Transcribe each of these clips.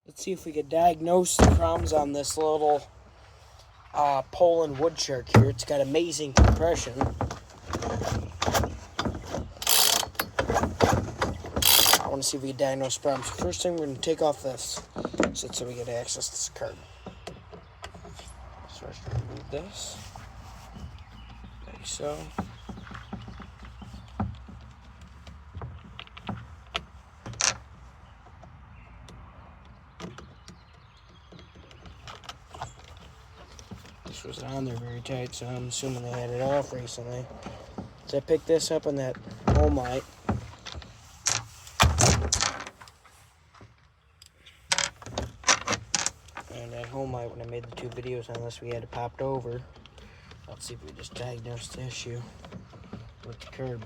Let's see if we can diagnose the problems on this little poulan wood shark here. It's got amazing compression. I want to see if we can diagnose the problems. First thing, we're going to take off this so we get access to this card. So let's remove this, like so. This wasn't on there very tight, so I'm assuming they had it off recently. So I picked this up on that home light. And that home light, when I made the two videos on this, we had it popped over. Let's see if we just diagnose the issue with the curb.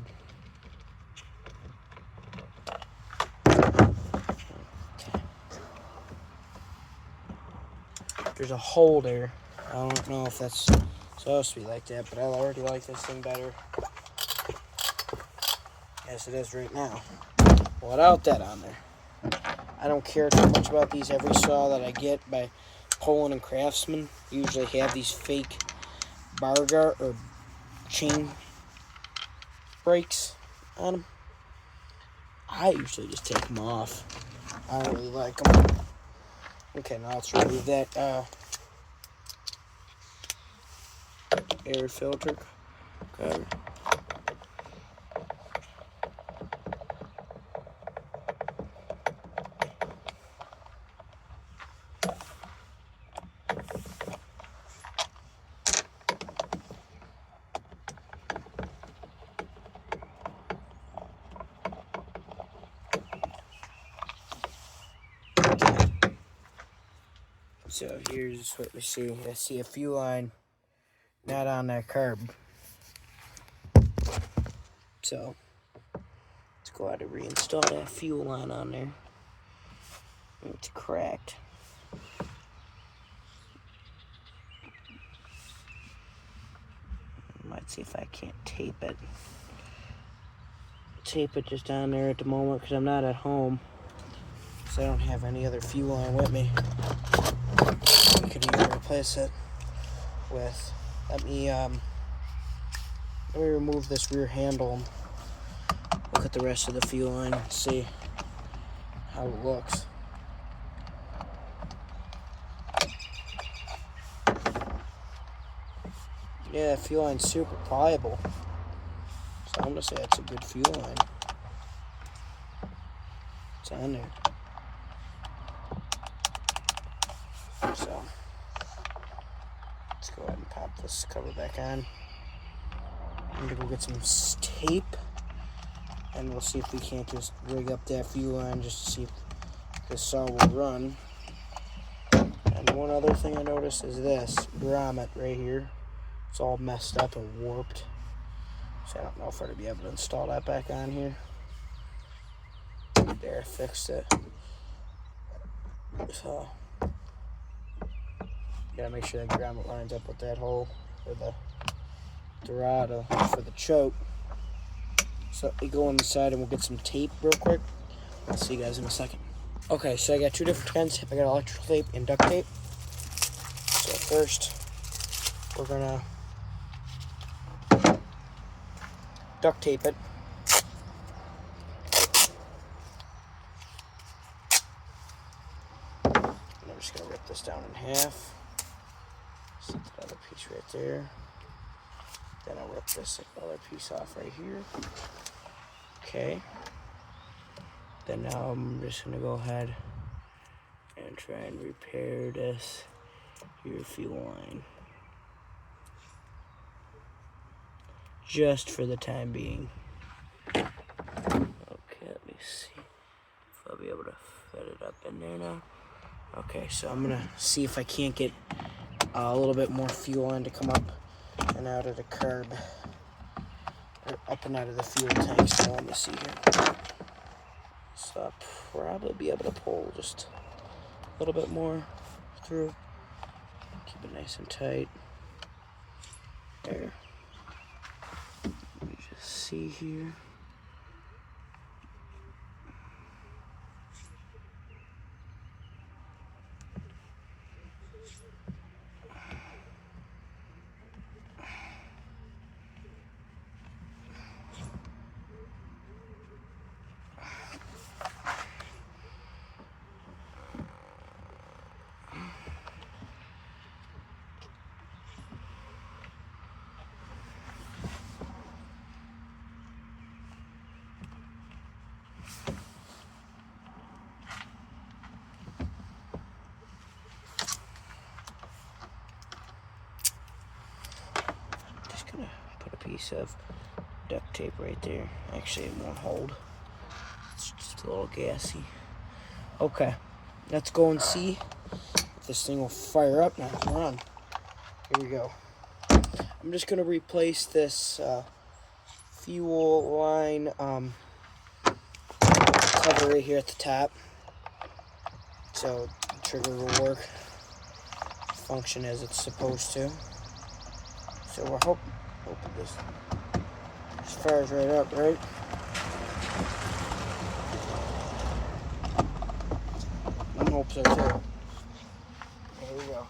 There's a hole there. I don't know if that's supposed to be like that, but I already like this thing better as it is right now, without that on there. I don't care too much about these. Every saw that I get by Poulan and Craftsman usually have these fake bar guard or chain brakes on them. I usually just take them off. I don't really like them. Okay, now let's remove that air filter cover. So here's what we see. I see a fuel line not on that curb. So let's go ahead and reinstall that fuel line on there. It's cracked. Might see if I can't tape it. Tape it just on there at the moment because I'm not at home. So I don't have any other fuel line with me. I could either replace it with. Let me remove this rear handle and look at the rest of the fuel line and see how it looks. Yeah, the fuel line's super pliable. So I'm gonna say that's a good fuel line. It's on there. So let's go ahead and pop this cover back on. I'm gonna go get some tape, and we'll see if we can't just rig up that fuel line just to see if this saw will run. And one other thing I noticed is this grommet right here. It's all messed up and warped. So I don't know if I'm gonna be able to install that back on here. There, fixed it. So gotta make sure that grommet lines up with that hole for the rod for the choke. So we go inside and we'll get some tape real quick. I'll see you guys in a second. Okay, so I got two different kinds. I got electrical tape and duct tape. So first, we're gonna duct tape it. And I'm just gonna rip this down in half. Set that other piece right there. Then I'll rip this other piece off right here. Okay. Then now I'm just gonna go ahead and try and repair this here fuel line. Just for the time being. Okay, let me see if I'll be able to fit it up in there now. Okay, so I'm gonna see if I can't get a little bit more fuel line to come up and out of the curb, or up and out of the fuel tank. So let me see here. So I'll probably be able to pull just a little bit more through. Keep it nice and tight. There. Let me just see here. piece of duct tape right there. Actually, it won't hold. It's just a little gassy. Okay, let's go and see if this thing will fire up now. Come on. Here we go. I'm just going to replace this fuel line cover right here at the top, so the trigger will work, function as it's supposed to. So we're hoping this fires right up, right? I hope so too. Here we go.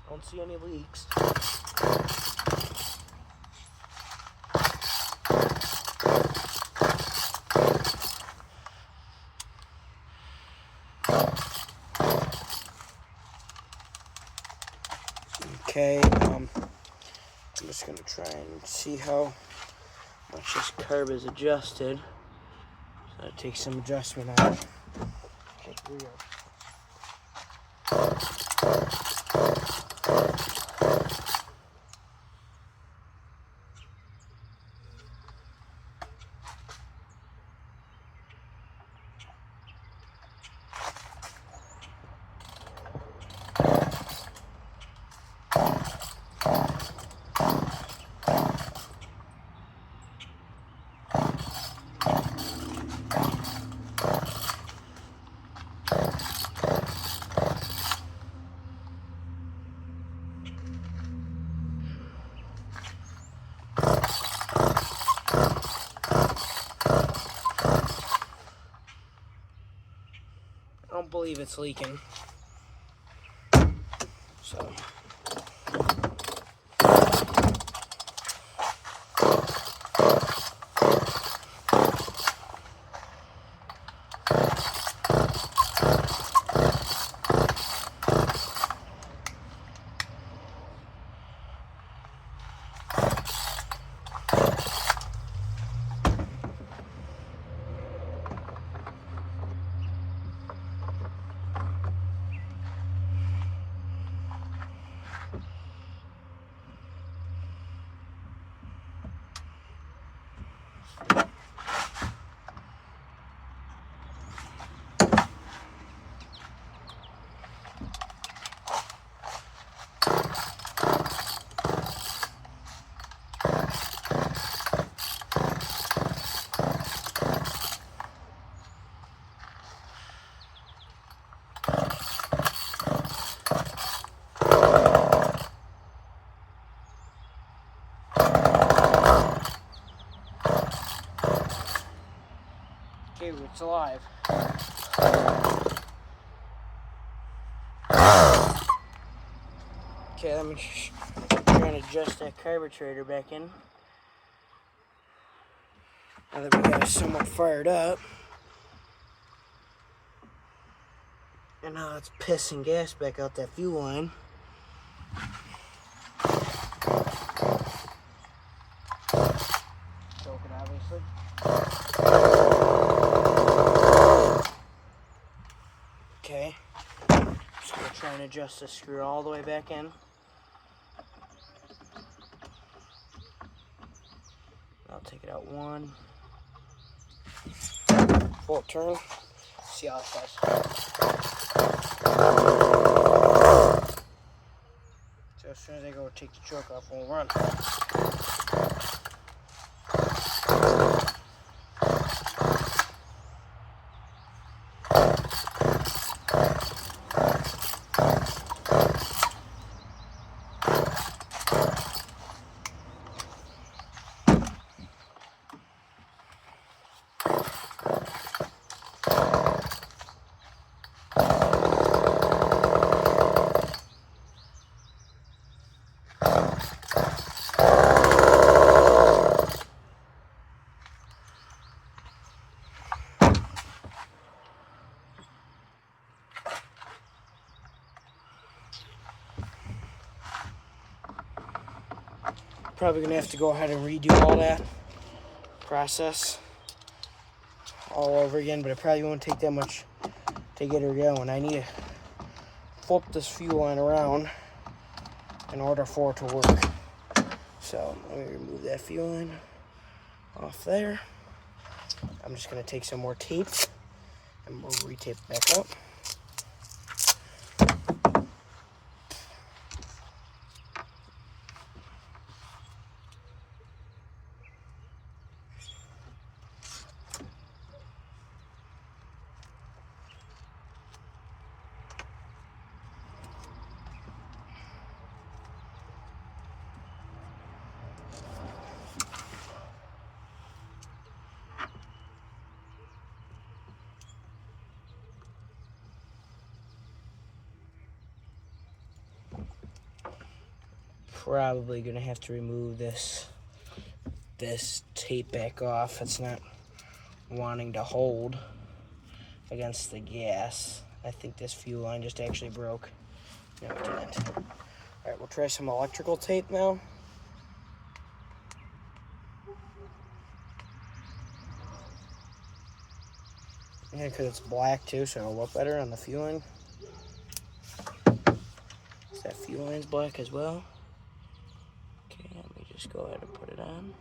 Don't see any leaks. Okay, I'm just gonna try and see how much this carb is adjusted. So that takes some adjustment on it. Okay, here we go. I don't believe it's leaking. So okay, it's alive. Okay, let me try and adjust that carburetor back in. Now that we got it somewhat fired up. And now it's pissing gas back out that fuel line. Choking, obviously. Okay. Just gonna try and adjust the screw all the way back in. I'll take it out one. Full turn. See how it does. So as soon as I go take the choke off, we'll run. Probably gonna have to go ahead and redo all that process all over again, but it probably won't take that much to get her going. I need to flip this fuel line around in order for it to work. So let me remove that fuel line off there. I'm just going to take some more tape and we'll retape it back up. Probably gonna have to remove this tape back off. It's not wanting to hold against the gas. I think this fuel line just actually broke. No, it didn't. Alright, we'll try some electrical tape now. Yeah, because it's black too, so it'll look better on the fuel line. So that fuel line's black as well. Okay, let me just go ahead and put it on.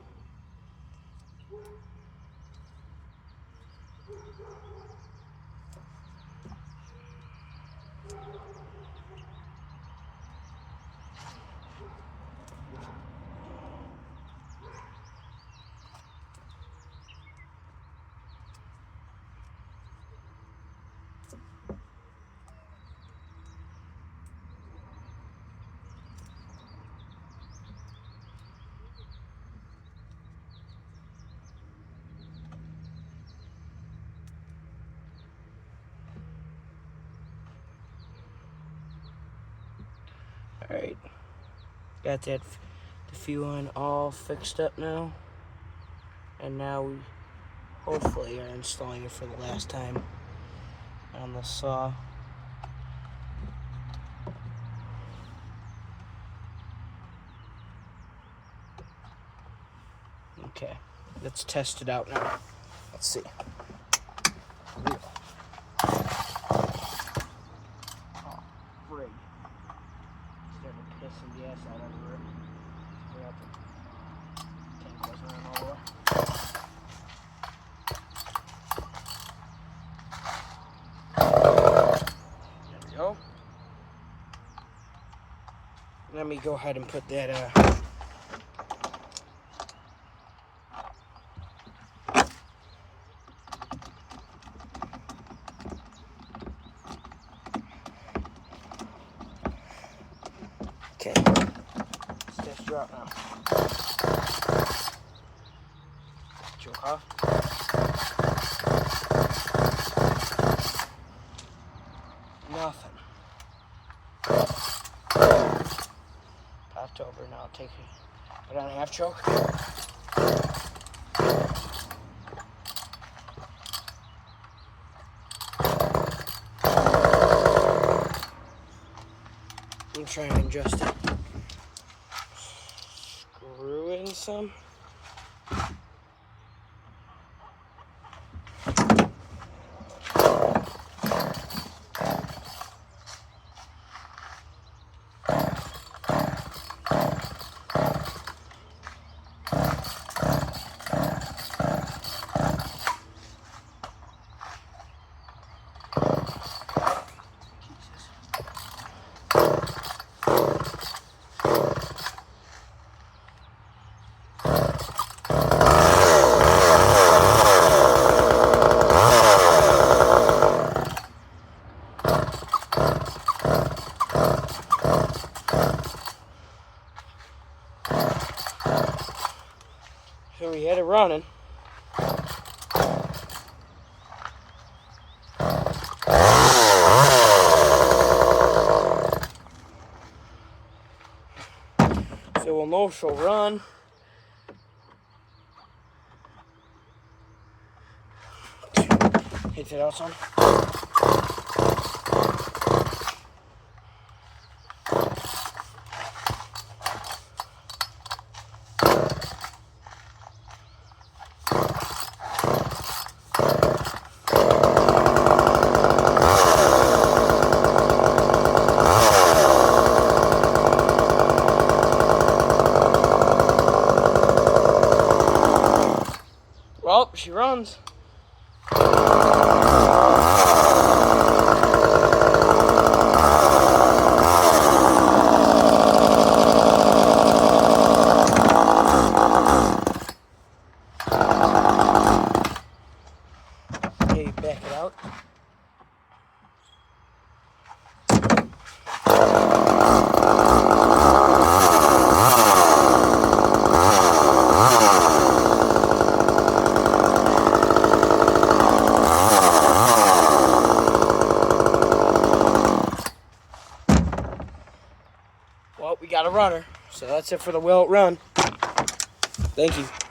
Alright, got that the fuel line all fixed up now, and now we hopefully are installing it for the last time on the saw. Okay, let's test it out now. Let's see. Rig. Starting to piss some gas out everywhere. Forgot the tank wasn't on all the way. There we go. Let me go ahead and put that okay. Let's test her out now. Choke off. Nothing. Popped over. Now I'll take it. Put on a half choke. I'm trying to adjust it. Screw in some. So we had it running. So we'll know she'll run. Hit it out some. runs. Okay, back it out. Well, we got a runner, so that's it for the Will It Run. Thank you.